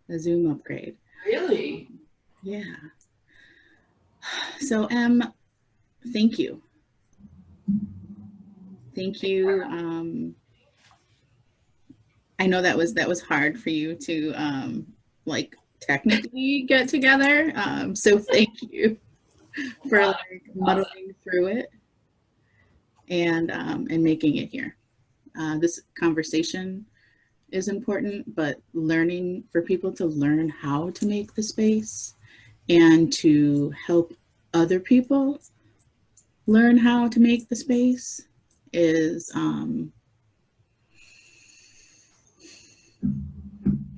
a Zoom upgrade. Really? Yeah. So, thank you. Thank you. I know that was hard for you to like technically get together. So thank you for Yeah. like muddling through it and making it here. This conversation is important, but learning for people to learn how to make the space and to help other people learn how to make the space is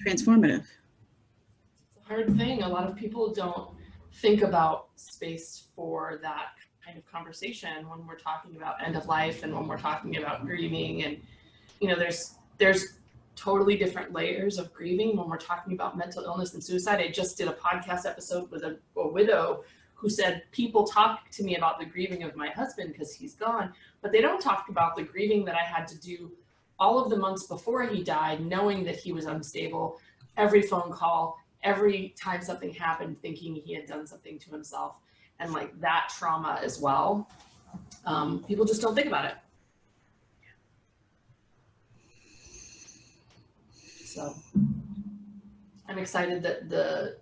transformative. It's a hard thing. A lot of people don't think about space for that kind of conversation when we're talking about end of life and when we're talking about grieving. And there's totally different layers of grieving when we're talking about mental illness and suicide. I just did a podcast episode with a widow who said people talk to me about the grieving of my husband because he's gone, but they don't talk about the grieving that I had to do all of the months before he died, knowing that he was unstable, every phone call, every time something happened, thinking he had done something to himself, and like that trauma as well. People just don't think about it. So I'm excited that the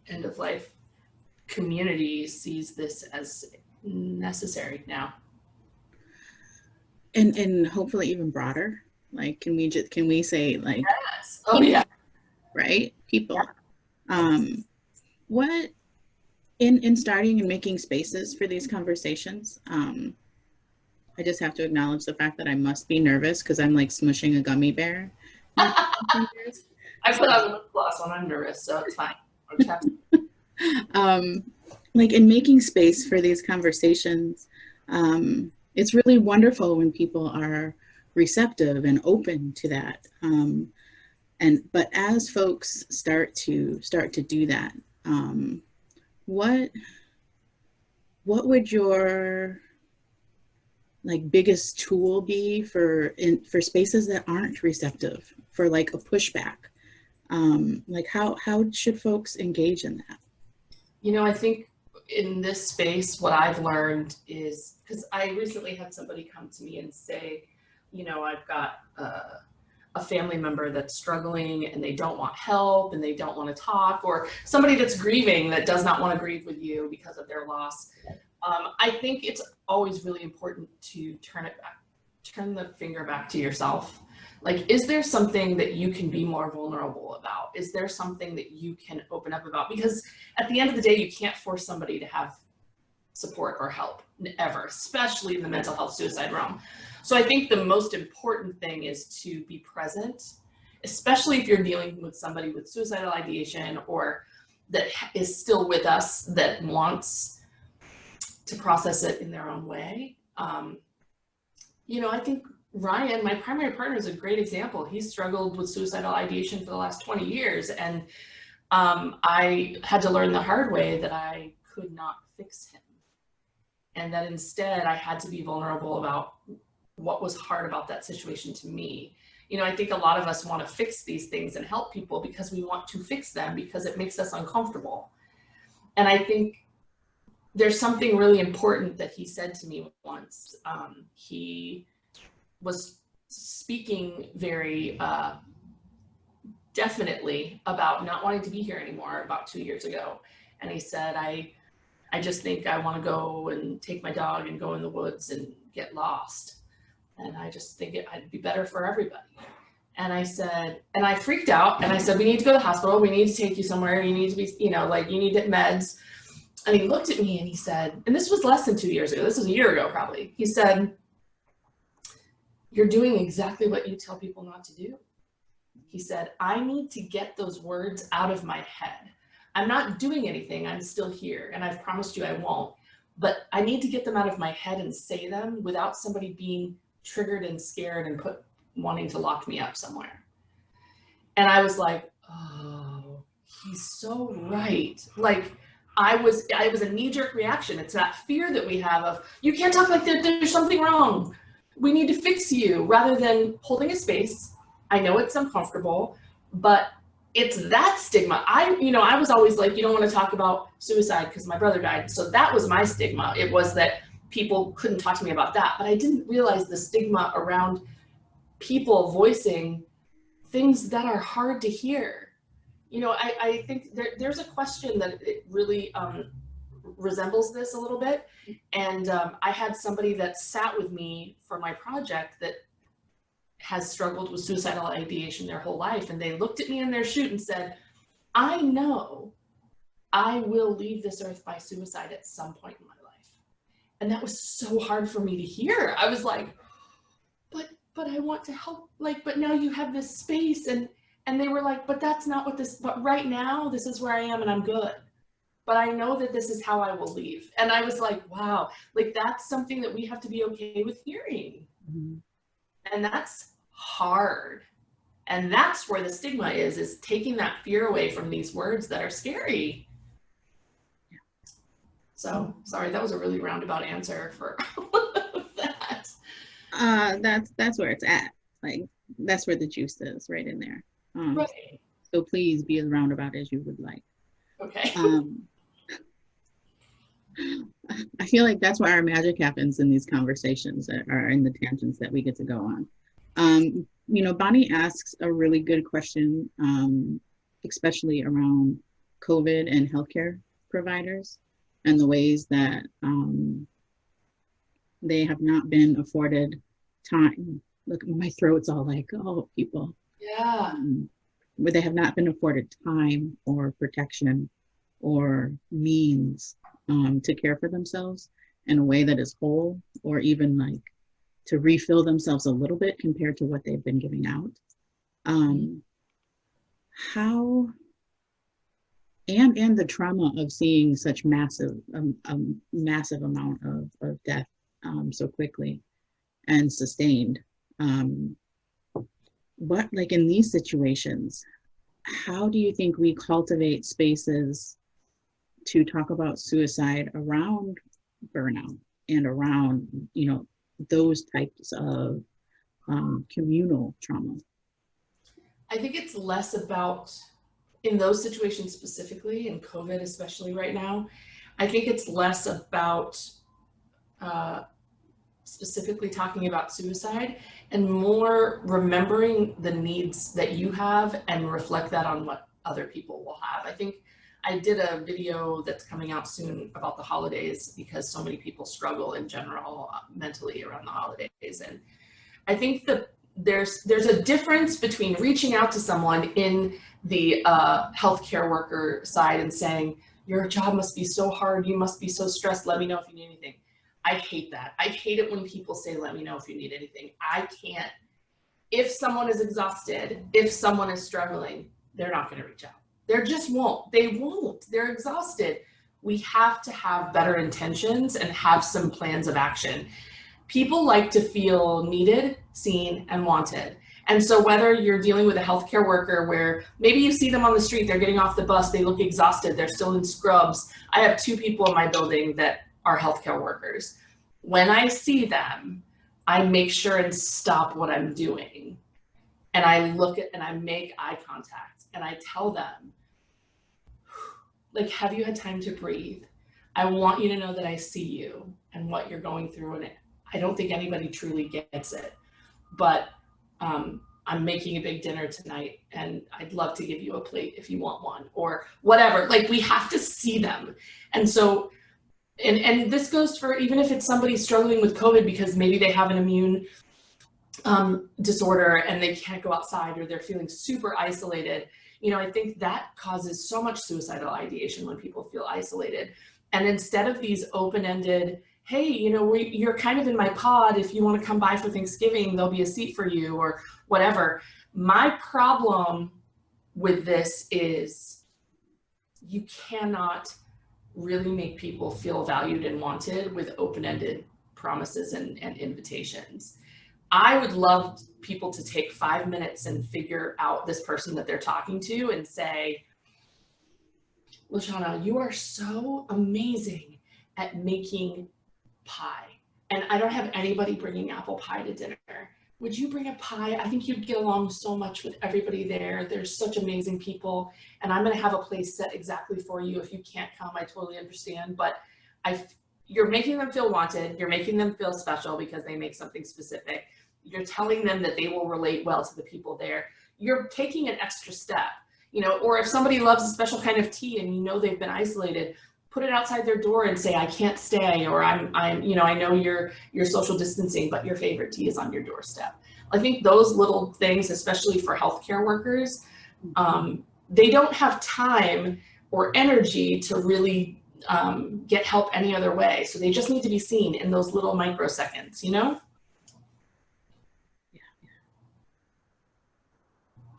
end of life community sees this as necessary now. And hopefully even broader. Like can we say like Yes. Oh people, yeah. right? People. What in starting and making spaces for these conversations, I just have to acknowledge the fact that I must be nervous because I'm like smushing a gummy bear. I put on lip gloss when I'm nervous, so it's fine. um, like in making space for these conversations, it's really wonderful when people are receptive and open to that. But as folks start to do that, what would your like biggest tool be for spaces that aren't receptive, for like a pushback? Like how should folks engage in that? I think in this space, what I've learned is because I recently had somebody come to me and say, I've got a family member that's struggling and they don't want help and they don't want to talk, or somebody that's grieving that does not want to grieve with you because of their loss. I think it's always really important to turn the finger back to yourself. Like, is there something that you can be more vulnerable about? Is there something that you can open up about? Because at the end of the day, you can't force somebody to have support or help ever, especially in the mental health suicide realm. So I think the most important thing is to be present, especially if you're dealing with somebody with suicidal ideation or that is still with us, that wants to process it in their own way. I think Ryan, my primary partner, is a great example. He's struggled with suicidal ideation for the last 20 years. And I had to learn the hard way that I could not fix him. And that instead I had to be vulnerable about what was hard about that situation to me. I think a lot of us want to fix these things and help people because we want to fix them because it makes us uncomfortable. And I think there's something really important that he said to me once. He was speaking very definitely about not wanting to be here anymore about 2 years ago. And he said, I just think I want to go and take my dog and go in the woods and get lost. And I just think it'd be better for everybody. And I said, and I freaked out and I said, we need to go to the hospital. We need to take you somewhere. You need to be, you need meds. And he looked at me and he said, and this was less than 2 years ago. This was a year ago, probably. He said, you're doing exactly what you tell people not to do. He said, I need to get those words out of my head. I'm not doing anything. I'm still here. And I've promised you I won't. But I need to get them out of my head and say them without somebody being triggered and scared and wanting to lock me up somewhere. And I was like, oh, he's so right. Like, I was a knee-jerk reaction. It's that fear that we have of, you can't talk like that, there's something wrong. We need to fix you, rather than holding a space. I know it's uncomfortable, but it's that stigma. I was always like, you don't want to talk about suicide because my brother died. So that was my stigma. It was that people couldn't talk to me about that. But I didn't realize the stigma around people voicing things that are hard to hear. I think there's a question that it really resembles this a little bit. And I had somebody that sat with me for my project that has struggled with suicidal ideation their whole life. And they looked at me in their chute and said, I know I will leave this earth by suicide at some point in my life. And that was so hard for me to hear. I was like, but I want to help, but now you have this space. And they were like, but that's not but right now, this is where I am and I'm good. But I know that this is how I will leave. And I was like, wow, that's something that we have to be okay with hearing. Mm-hmm. And that's hard. And that's where the stigma is taking that fear away from these words that are scary. Yeah. So sorry, that was a really roundabout answer for that. That's where it's at. That's where the juice is, right in there. Right. So please be as roundabout as you would like. Okay. I feel like that's where our magic happens in these conversations that are in the tangents that we get to go on. Bonnie asks a really good question, especially around COVID and healthcare providers and the ways that they have not been afforded time. Look, my throat's all like, oh, people. Yeah. Where they have not been afforded time or protection or means to care for themselves in a way that is whole, or even to refill themselves a little bit compared to what they've been giving out. How, and the trauma of seeing such massive amount of death so quickly and sustained. What, in these situations, how do you think we cultivate spaces to talk about suicide around burnout and around, those types of communal trauma? I think it's less about, in those situations specifically, in COVID especially right now, I think it's less about specifically talking about suicide and more remembering the needs that you have and reflect that on what other people will have. I think I did a video that's coming out soon about the holidays because so many people struggle in general mentally around the holidays. And I think that there's a difference between reaching out to someone in the healthcare worker side and saying, your job must be so hard, you must be so stressed, let me know if you need anything. I hate that. I hate it when people say, let me know if you need anything. I can't. If someone is exhausted, if someone is struggling, they're not going to reach out. They just won't. They won't. They're exhausted. We have to have better intentions and have some plans of action. People like to feel needed, seen, and wanted. And so whether you're dealing with a healthcare worker where maybe you see them on the street, they're getting off the bus, they look exhausted, they're still in scrubs. I have 2 people in my building that are healthcare workers. When I see them, I make sure and stop what I'm doing. And I look at and I make eye contact and I tell them, have you had time to breathe? I want you to know that I see you and what you're going through. And I don't think anybody truly gets it, but I'm making a big dinner tonight and I'd love to give you a plate if you want one or whatever. We have to see them. And so, and this goes for even if it's somebody struggling with COVID because maybe they have an immune disorder and they can't go outside or they're feeling super isolated. I think that causes so much suicidal ideation when people feel isolated. And instead of these open-ended, hey, you're kind of in my pod. If you want to come by for Thanksgiving, there'll be a seat for you or whatever. My problem with this is you cannot really make people feel valued and wanted with open-ended promises and invitations. I would love people to take 5 minutes and figure out this person that they're talking to and say, LaShawna, you are so amazing at making pie. And I don't have anybody bringing apple pie to dinner. would you bring a pie? I think you'd get along so much with everybody there. There's such amazing people, and I'm going to have a place set exactly for you. If you can't come, I totally understand, but you're making them feel wanted. You're making them feel special because they make something specific. You're telling them that they will relate well to the people there. You're taking an extra step, you know, or if somebody loves a special kind of tea and you know they've been isolated, put it outside their door and say, I can't stay, or I'm, you know, I know you're social distancing, but your favorite tea is on your doorstep. I think those little things, especially for healthcare workers, they don't have time or energy to really get help any other way. So they just need to be seen in those little microseconds, you know? Yeah.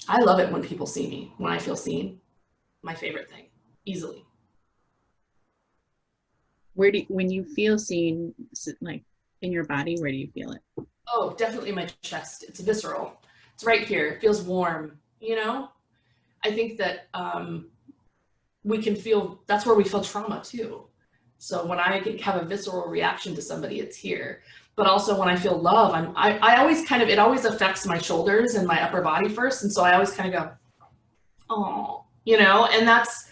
I love it when people see me, when I feel seen. My favorite thing, easily. When you feel seen, like in your body, where do you feel it? Oh, definitely my chest. It's visceral. It's right here. It feels warm, you know? I think that we can feel, that's where we feel trauma too. So when I have a visceral reaction to somebody, it's here. But also when I feel love, I always kind of, it always affects my shoulders and my upper body first. And so I always kind of go, oh, you know, and that's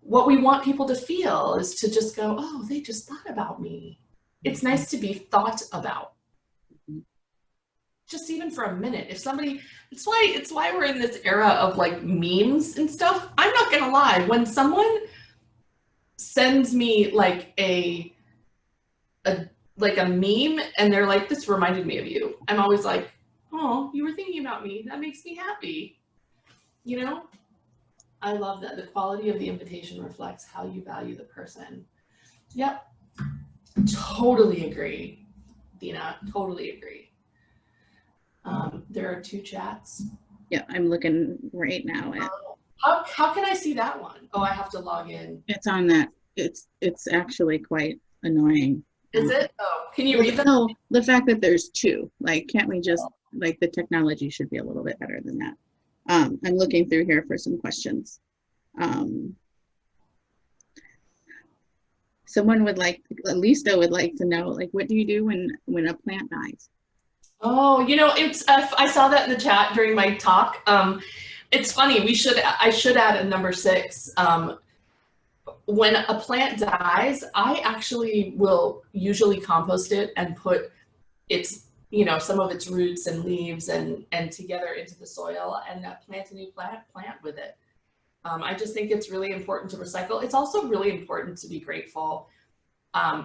what we want people to feel, is to just go, oh, they just thought about me. It's nice to be thought about. Just even for a minute. If somebody, it's why we're in this era of like memes and stuff. I'm not gonna lie, when someone sends me like a meme and they're like, this reminded me of you, I'm always like, oh, you were thinking about me. That makes me happy. You know? I love that. The quality of the invitation reflects how you value the person. Yep. Totally agree, Dina. Totally agree. There are 2 chats. Yeah, I'm looking right now at. How can I see that one? Oh, I have to log in. It's on that. It's actually quite annoying. Is it? Oh, can you read them? No, the fact that there's 2. Like, can't we just, like, the technology should be a little bit better than that. I'm looking through here for some questions. Someone would like, Lisa would like to know, like, what do you do when a plant dies? Oh, you know, it's I saw that in the chat during my talk. It's funny. I should add a number 6. When a plant dies, I actually will usually compost it and put its, you know, some of its roots and leaves and together into the soil, and plant a new plant with it. I just think it's really important to recycle. It's also really important to be grateful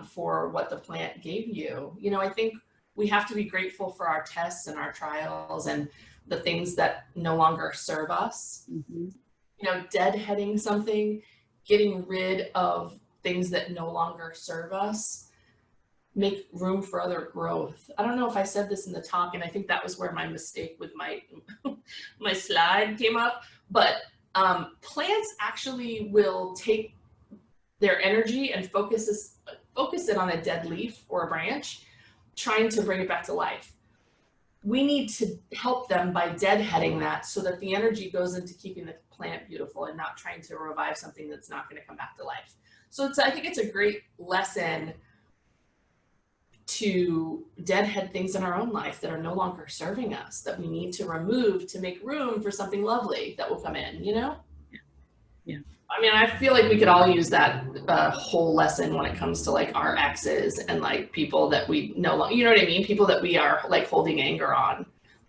for what the plant gave you. You know, I think we have to be grateful for our tests and our trials and the things that no longer serve us. Mm-hmm. You know, deadheading something, getting rid of things that no longer serve us, make room for other growth. I don't know if I said this in the talk, and I think that was where my mistake with my my slide came up, but plants actually will take their energy and focus it on a dead leaf or a branch, trying to bring it back to life. We need to help them by deadheading that so that the energy goes into keeping the plant beautiful and not trying to revive something that's not going to come back to life. So I think it's a great lesson to deadhead things in our own life that are no longer serving us, that we need to remove to make room for something lovely that will come in, you know? Yeah. I mean, I feel like we could all use that whole lesson when it comes to like our exes and like people that we no longer, you know what I mean? People that we are like holding anger on,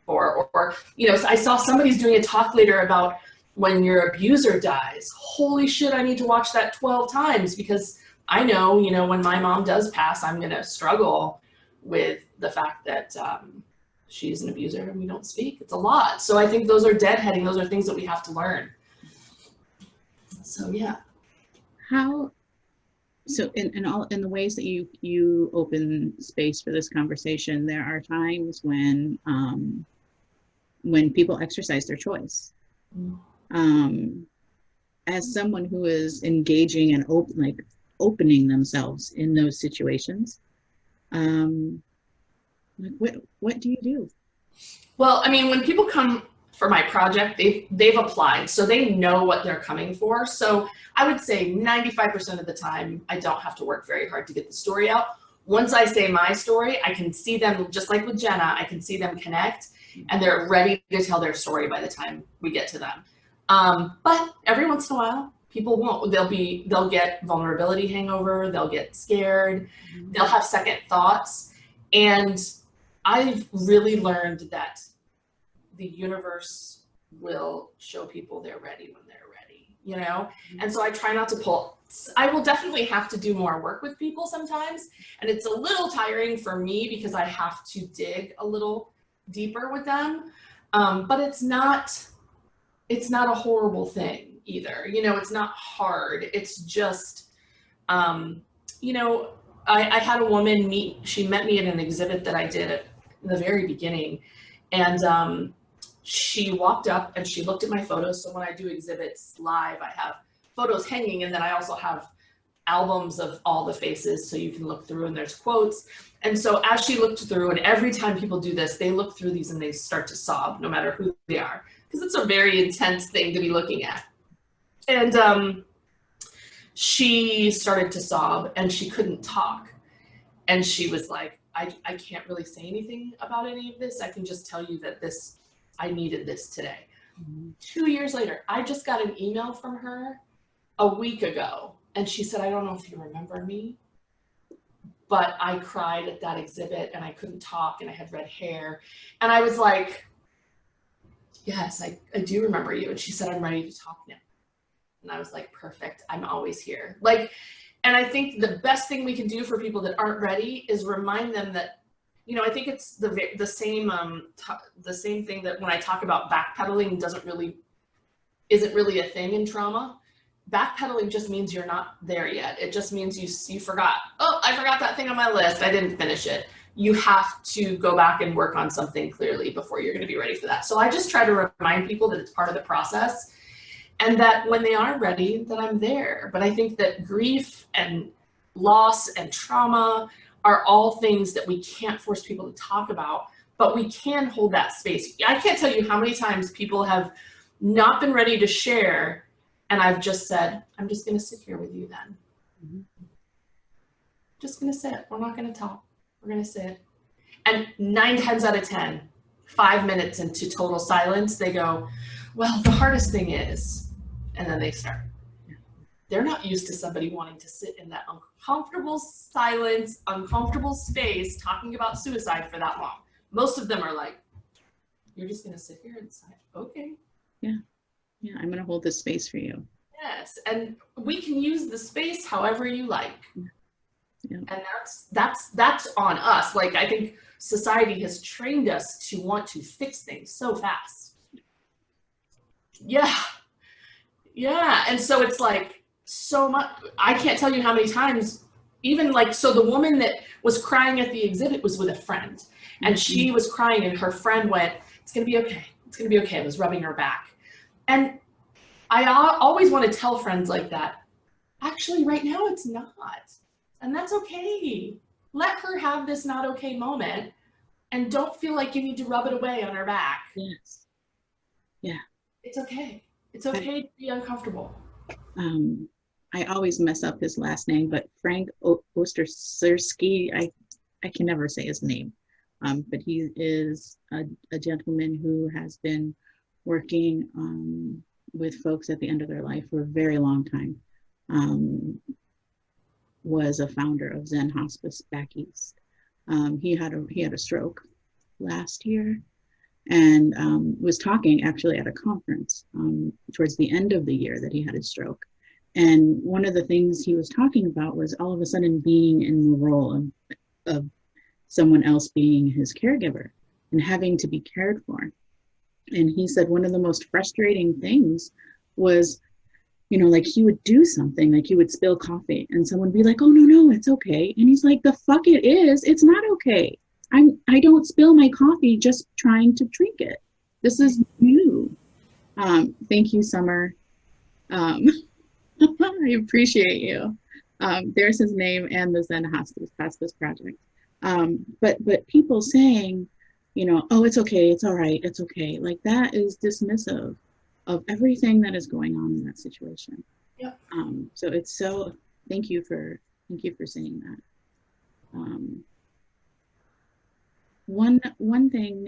or you know, I saw somebody's doing a talk later about when your abuser dies. Holy shit, I need to watch that 12 times because I know, you know, when my mom does pass, I'm going to struggle with the fact that she's an abuser and we don't speak. It's a lot. So I think those are deadheading. Those are things that we have to learn. So yeah. So in the ways that you open space for this conversation, there are times when people exercise their choice. As someone who is engaging and opening themselves in those situations, what do you do? Well, I mean, when people come for my project, they've applied, so they know what they're coming for. So I would say 95% of the time, I don't have to work very hard to get the story out. once I say my story, I can see them, just like with Jenna, I can see them connect, and they're ready to tell their story by the time we get to them. But every once in a while, people won't. They'll get vulnerability hangover. They'll get scared. They'll have second thoughts. And I've really learned that the universe will show people they're ready when they're ready, you know? And so I try not to pull. I will definitely have to do more work with people sometimes. And it's a little tiring for me because I have to dig a little deeper with them. But it's not a horrible thing either. You know, it's not hard. It's just, you know, I had a woman she met me at an exhibit that I did in the very beginning. And she walked up and she looked at my photos. So when I do exhibits live, I have photos hanging, and then I also have albums of all the faces so you can look through, and there's quotes. And so as she looked through, and every time people do this, they look through these and they start to sob, no matter who they are, because it's a very intense thing to be looking at. And she started to sob and she couldn't talk. And she was like, I can't really say anything about any of this. I can just tell you that I needed this today. 2 years later, I just got an email from her a week ago. And she said, I don't know if you remember me, but I cried at that exhibit and I couldn't talk and I had red hair. And I was like, yes, I do remember you. And she said, I'm ready to talk now. And I was like, perfect. I'm always here. And I think the best thing we can do for people that aren't ready is remind them that, you know, I think it's the same thing that when I talk about backpedaling isn't really a thing in trauma. Backpedaling just means you're not there yet. It just means you forgot. Oh, I forgot that thing on my list. I didn't finish it. You have to go back and work on something clearly before you're going to be ready for that. So I just try to remind people that it's part of the process, and that when they are ready, that I'm there. But I think that grief and loss and trauma are all things that we can't force people to talk about, but we can hold that space. I can't tell you how many times people have not been ready to share, and I've just said, I'm just going to sit here with you then. Just going to sit. We're not going to talk. We're going to sit. And 9 times out of 10, 5 minutes into total silence, they go, well, the hardest thing is, and then they start. They're not used to somebody wanting to sit in that uncomfortable silence, uncomfortable space, talking about suicide for that long. Most of them are like, you're just going to sit here and say, okay. Yeah, I'm going to hold this space for you. Yes, and we can use the space however you like. Yeah. And that's on us. Like, I think society has trained us to want to fix things so fast. Yeah, and so it's like so much. I can't tell you how many times, even like, so the woman that was crying at the exhibit was with a friend, and she was crying, and her friend went, it's gonna be okay. It's gonna be okay. I was rubbing her back. And I always want to tell friends like that, actually right now it's not. And that's okay. Let her have this not okay moment, and don't feel like you need to rub it away on her back. Yes. Yeah. It's okay. It's okay to be uncomfortable. I always mess up his last name, but Frank Ostersersky, I can never say his name, but he is a gentleman who has been working with folks at the end of their life for a very long time. Was a founder of Zen Hospice back east. He had a stroke last year, and was talking actually at a conference towards the end of the year that he had his stroke. And one of the things he was talking about was all of a sudden being in the role of someone else being his caregiver and having to be cared for. And he said one of the most frustrating things was, you know, like he would do something, like he would spill coffee and someone would be like, oh, no, it's okay. And he's like, the fuck it is. It's not okay. I don't spill my coffee just trying to drink it. This is new. Thank you, Summer. I appreciate you. There's his name and the Zen Hospice Project. But people saying, you know, oh, it's okay, it's all right, it's okay. Like that is dismissive of everything that is going on in that situation. Yep. So it's so, thank you for saying that. One thing,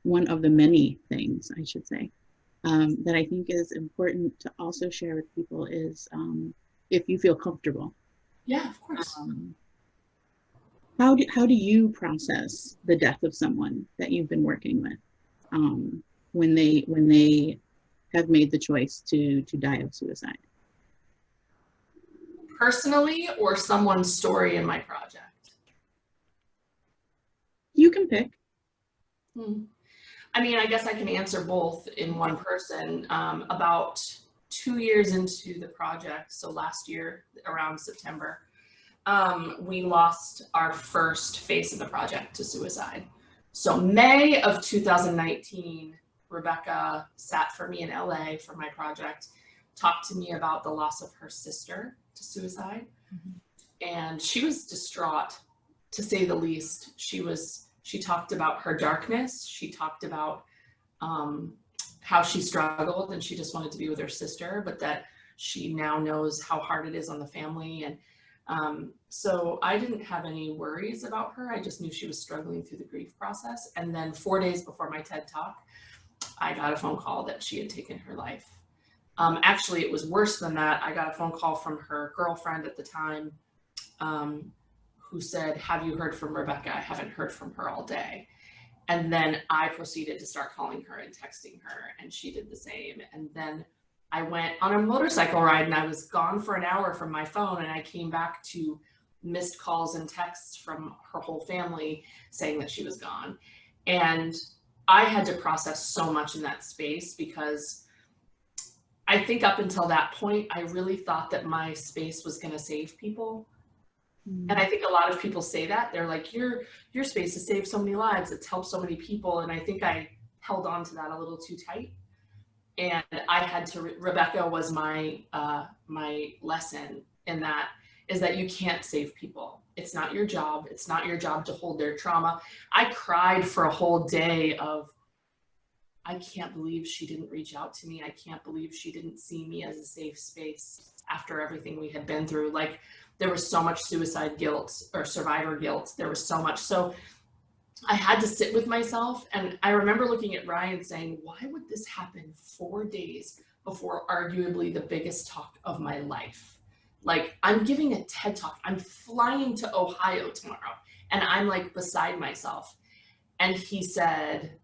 one of the many things I should say, that I think is important to also share with people is, if you feel comfortable. Yeah, of course. How do you process the death of someone that you've been working with, when they have made the choice to die of suicide? Personally, or someone's story in my project? You can pick. I mean, I guess I can answer both in one person. About 2 years into the project, so last year around September, we lost our first face of the project to suicide. So May of 2019, Rebecca sat for me in LA for my project, talked to me about the loss of her sister to suicide. And she was distraught, to say the least. She talked about her darkness. She talked about how she struggled and she just wanted to be with her sister, but that she now knows how hard it is on the family. And so I didn't have any worries about her. I just knew she was struggling through the grief process. And then 4 days before my TED Talk, I got a phone call that she had taken her life. Actually, it was worse than that. I got a phone call from her girlfriend at the time, who said, "Have you heard from Rebecca? I haven't heard from her all day." And then I proceeded to start calling her and texting her, and she did the same. And then I went on a motorcycle ride and I was gone for an hour from my phone, and I came back to missed calls and texts from her whole family saying that she was gone. And I had to process so much in that space, because I think up until that point, I really thought that my space was going to save people. And I think a lot of people say that. They're like, your space has saved so many lives. It's helped so many people. And I think I held on to that a little too tight. And I had to, Rebecca was my lesson in that, is that you can't save people. It's not your job. It's not your job to hold their trauma. I cried for a whole day of, I can't believe she didn't reach out to me. I can't believe she didn't see me as a safe space after everything we had been through. Like, there was so much suicide guilt or survivor guilt. There was so much. So I had to sit with myself. And I remember looking at Ryan saying, why would this happen 4 days before arguably the biggest talk of my life? Like, I'm giving a TED Talk. I'm flying to Ohio tomorrow. And I'm like beside myself. And he said,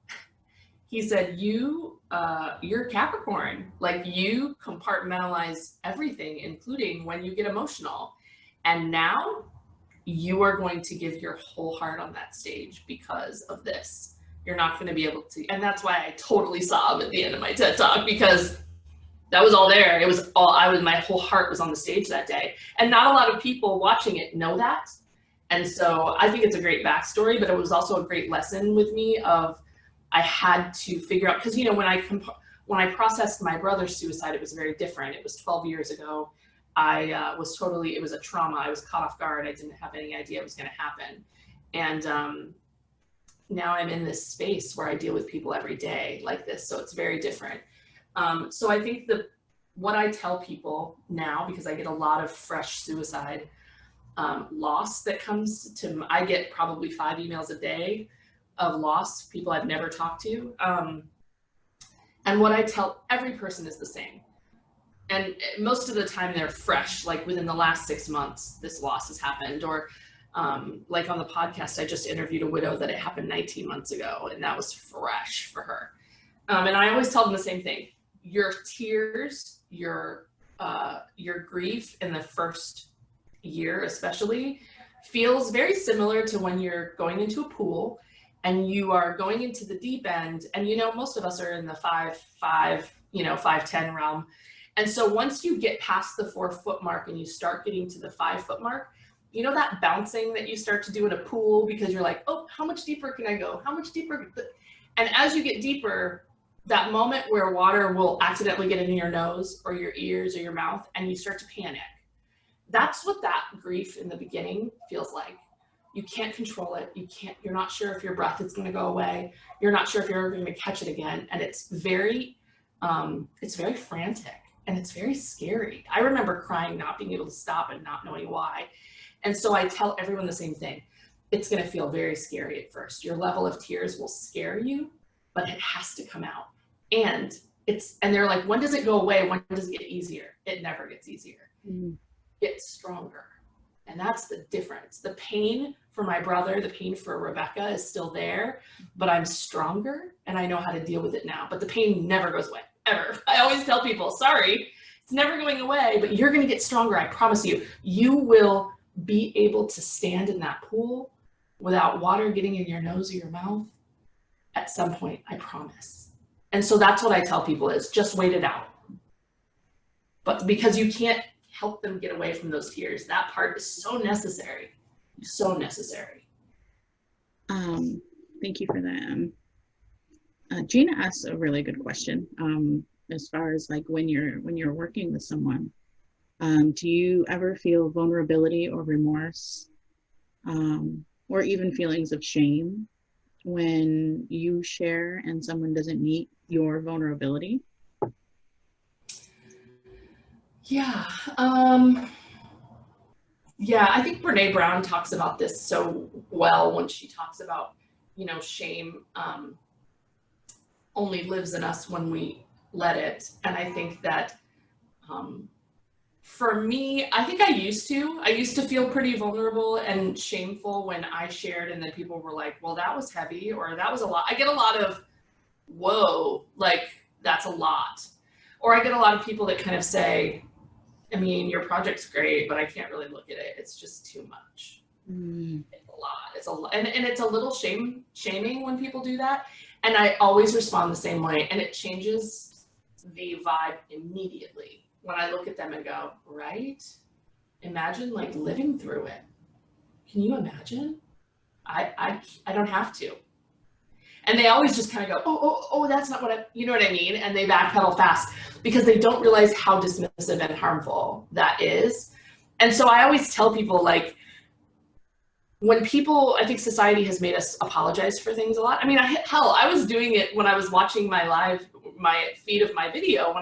you're Capricorn. Like, you compartmentalize everything, including when you get emotional. And now you are going to give your whole heart on that stage because of this. You're not going to be able to. And that's why I totally sobbed at the end of my TED Talk, because that was all there. It was all, my whole heart was on the stage that day. And not a lot of people watching it know that. And so I think it's a great backstory, but it was also a great lesson with me of, I had to figure out, because, you know, when I processed my brother's suicide, it was very different. It was 12 years ago. I was totally, it was a trauma. I was caught off guard. I didn't have any idea it was going to happen. And now I'm in this space where I deal with people every day like this. So it's very different. So I think what I tell people now, because I get a lot of fresh suicide loss that comes to, I get probably 5 emails a day of loss, people I've never talked to. And what I tell every person is the same. And most of the time they're fresh, like within the last 6 months, this loss has happened. Or like on the podcast, I just interviewed a widow that it happened 19 months ago, and that was fresh for her. And I always tell them the same thing. Your tears, your grief in the first year especially feels very similar to when you're going into a pool and you are going into the deep end. And, you know, most of us are in the 5'10" realm. And so once you get past the 4 foot mark and you start getting to the 5 foot mark, you know, that bouncing that you start to do in a pool, because you're like, oh, how much deeper can I go? How much deeper? And as you get deeper, that moment where water will accidentally get in your nose or your ears or your mouth, and you start to panic. That's what that grief in the beginning feels like. You can't control it. You're not sure if your breath is going to go away. You're not sure if you're ever going to catch it again. And it's very frantic and it's very scary. I remember crying, not being able to stop and not knowing why. And so I tell everyone the same thing. It's going to feel very scary at first. Your level of tears will scare you, but it has to come out. And they're like, when does it go away? When does it get easier? It never gets easier. It gets stronger. And that's the difference. The pain for my brother, the pain for Rebecca is still there, but I'm stronger and I know how to deal with it now. But the pain never goes away, ever. I always tell people, sorry, it's never going away, but you're going to get stronger. I promise you. You will be able to stand in that pool without water getting in your nose or your mouth at some point, I promise. And so that's what I tell people is just wait it out. But because you can't help them get away from those tears, that part is so necessary, so necessary. Thank you for that. Gina asked a really good question. As far as like when you're working with someone, do you ever feel vulnerability or remorse, or even feelings of shame when you share and someone doesn't meet your vulnerability? Yeah. Yeah, I think Brene Brown talks about this so well when she talks about, shame only lives in us when we let it. And I think that for me, I think I used to feel pretty vulnerable and shameful when I shared and then people were like, well, that was heavy, or that was a lot. I get a lot of, whoa, like that's a lot. Or I get a lot of people that kind of say, I mean, your project's great, but I can't really look at it. It's just too much. It's a lot. It's a lot. And it's a little shaming when people do that. And I always respond the same way. And it changes the vibe immediately when I look at them and go, right? Imagine like living through it. Can you imagine? I don't have to. And they always just kind of go, oh, that's not what you know what I mean? And they backpedal fast because they don't realize how dismissive and harmful that is. And so I always tell people, like, when people, I think society has made us apologize for things a lot. I mean, I was doing it when I was watching my feed of my video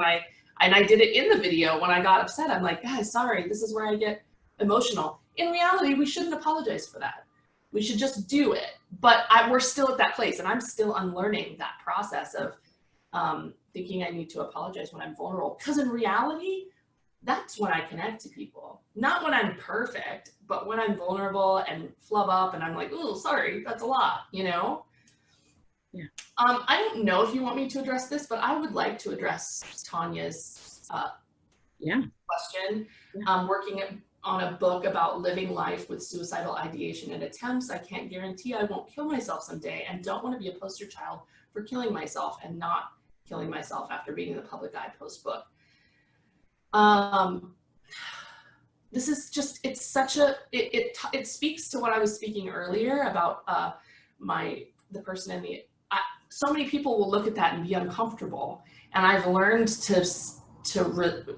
and I did it in the video when I got upset. I'm like, guys, sorry, this is where I get emotional. In reality, we shouldn't apologize for that. We should just do it. But we're still at that place, and I'm still unlearning that process of thinking I need to apologize when I'm vulnerable. Because in reality, that's when I connect to people. Not when I'm perfect, but when I'm vulnerable and flub up and I'm like, oh, sorry, that's a lot, Yeah. I don't know if you want me to address this, but I would like to address Tanya's question. Yeah. Working on a book about living life with suicidal ideation and attempts. I can't guarantee I won't kill myself someday and don't want to be a poster child for killing myself and not killing myself after being in the public eye post-book. This is just, it's such a, it speaks to what I was speaking earlier about the person in the, so many people will look at that and be uncomfortable. And I've learned to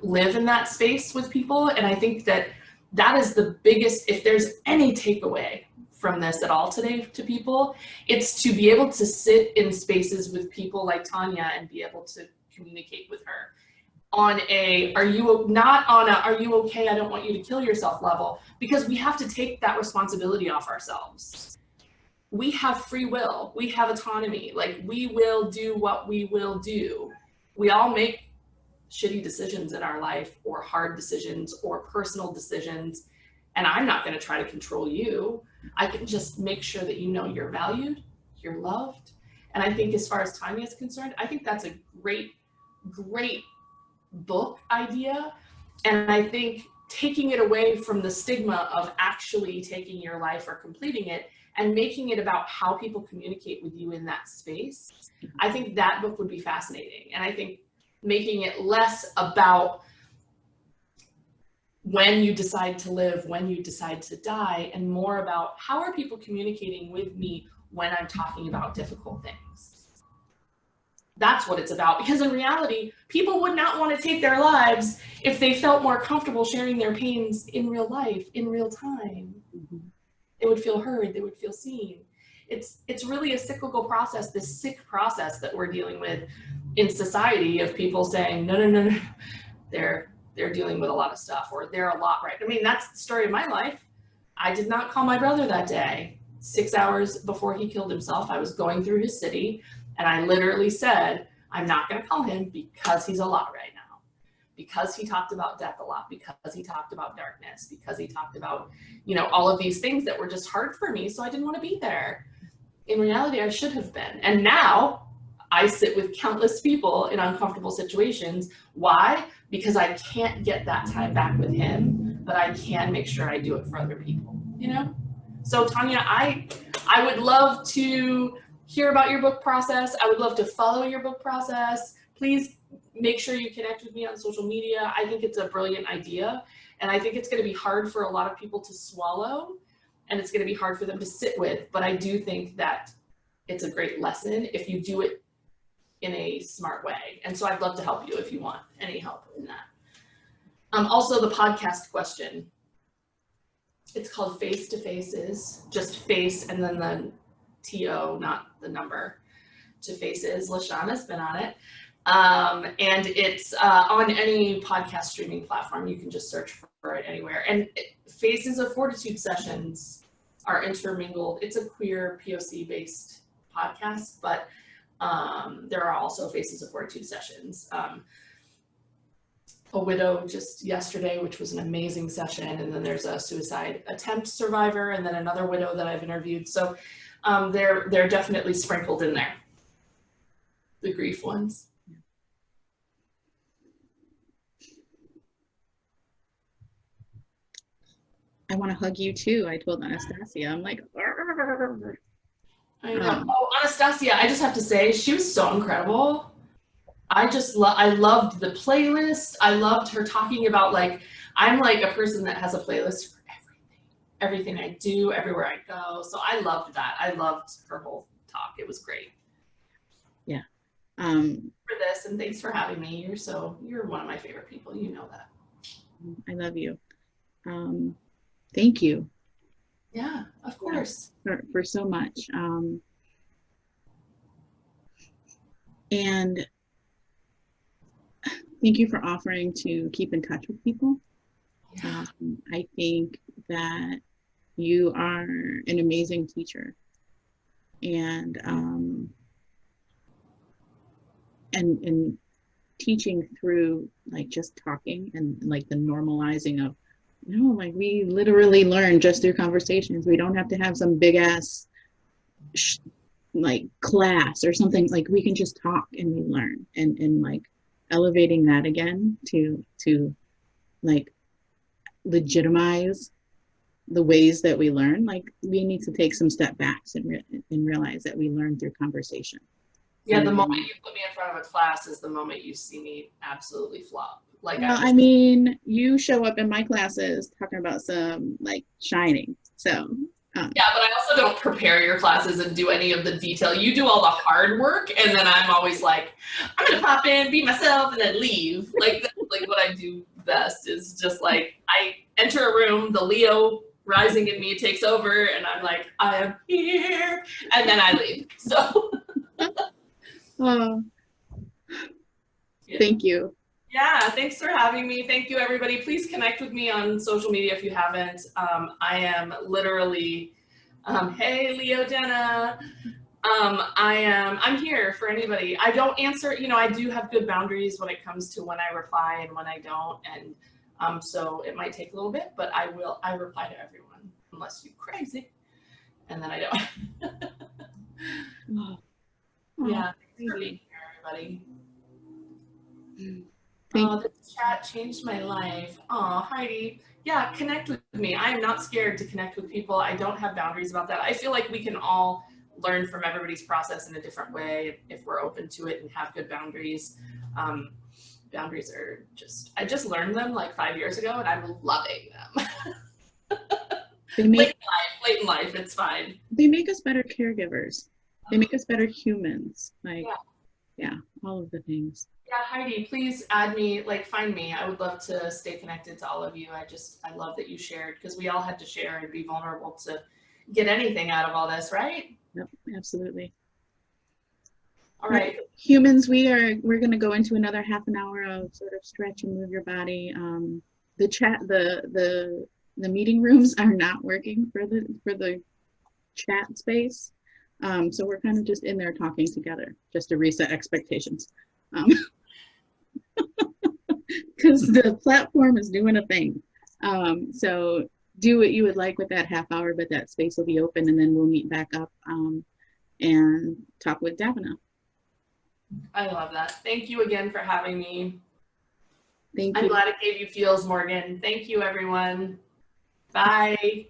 live in that space with people. And I think that is the biggest, if there's any takeaway from this at all today to people, it's to be able to sit in spaces with people like Tanya and be able to communicate with her on are you okay, I don't want you to kill yourself level, because we have to take that responsibility off ourselves. We have free will, we have autonomy, like we will do what we will do. We all make shitty decisions in our life, or hard decisions, or personal decisions, and I'm not going to try to control you. I can just make sure that you know you're valued, you're loved. And I think as far as Tanya is concerned, I think that's a great book idea. And I think taking it away from the stigma of actually taking your life or completing it and making it about how people communicate with you in that space, I think that book would be fascinating. And I think making it less about when you decide to live, when you decide to die, and more about how are people communicating with me when I'm talking about difficult things. That's what it's about, because in reality, people would not want to take their lives if they felt more comfortable sharing their pains in real life, in real time. Mm-hmm. They would feel heard, they would feel seen. It's really a cyclical process, this sick process that we're dealing with in society of people saying, no, they're dealing with a lot of stuff, or they're a lot, right? I mean, that's the story of my life. I did not call my brother that day. 6 hours before he killed himself, I was going through his city, and I literally said, I'm not going to call him because he's a lot right now. Because he talked about death a lot, because he talked about darkness, because he talked about, all of these things that were just hard for me, so I didn't want to be there. In reality, I should have been. And now I sit with countless people in uncomfortable situations. Why? Because I can't get that time back with him, but I can make sure I do it for other people, So Tanya, I would love to hear about your book process. I would love to follow your book process. Please make sure you connect with me on social media. I think it's a brilliant idea. And I think it's going to be hard for a lot of people to swallow, and it's going to be hard for them to sit with. But I do think that it's a great lesson if you do it in a smart way. And so I'd love to help you if you want any help in that. Also, the podcast question. It's called Face to Faces, just face and then the TO, not the number, to Faces. LaShawna's been on it. And it's on any podcast streaming platform. You can just search for it anywhere. And Faces of Fortitude sessions are intermingled. It's a queer POC-based podcast, but there are also Faces of Fortitude sessions. A widow just yesterday, which was an amazing session, and then there's a suicide attempt survivor, and then another widow that I've interviewed. So they're definitely sprinkled in there, the grief ones. I want to hug you too. I told Anastasia, I'm like, argh. I know. Oh, Anastasia, I just have to say, she was so incredible. I loved the playlist. I loved her talking about, like, I'm like a person that has a playlist for everything I do, everywhere I go. So I loved that. I loved her whole talk. It was great. Yeah. For this, and thanks for having me. You're one of my favorite people. You know that. I love you. Thank you. Yeah, of course. For so much. And thank you for offering to keep in touch with people. Yeah. I think that you are an amazing teacher, and teaching through, like, just talking and like the normalizing of, like, we literally learn just through conversations. We don't have to have some big ass like class or something. Like, we can just talk and we learn, and like elevating that again to like legitimize the ways that we learn. Like, we need to take some step backs and realize that we learn through conversation. Yeah, the moment you put me in front of a class is the moment you see me absolutely flop. Like, well, I mean, you show up in my classes talking about some, like, shining. So yeah, but I also don't prepare your classes and do any of the detail. You do all the hard work, and then I'm always like, I'm gonna pop in, be myself, and then leave. Like, that's like what I do best, is just like, I enter a room, the Leo rising in me takes over, and I'm like, I am here, and then I leave. So oh, yeah. Thank you. Yeah, thanks for having me. Thank you, everybody. Please connect with me on social media if you haven't. I am literally, hey, Leo Jenna. I'm here for anybody. I don't answer, I do have good boundaries when it comes to when I reply and when I don't. And so it might take a little bit, but I reply to everyone, unless you're crazy. And then I don't. Yeah, thanks for being here, everybody. This chat changed my life. Oh, Heidi. Yeah, connect with me. I am not scared to connect with people. I don't have boundaries about that. I feel like we can all learn from everybody's process in a different way if we're open to it and have good boundaries. Boundaries are I just learned them like 5 years ago, and I'm loving them. Late in life, it's fine. They make us better caregivers. They make us better humans. Like, yeah, all of the things. Yeah, Heidi, please add me, like, find me. I would love to stay connected to all of you. I love that you shared, because we all had to share and be vulnerable to get anything out of all this, right? Yep, absolutely. All right. Humans, we're going to go into another half an hour of sort of stretch and move your body. The the meeting rooms are not working for the chat space. So we're kind of just in there talking together, just to reset expectations. Because the platform is doing a thing. So do what you would like with that half hour, but that space will be open, and then we'll meet back up and talk with Davina. I love that. Thank you again for having me. Thank I'm you. glad it gave you feels, Morgan. Thank you, everyone. Bye.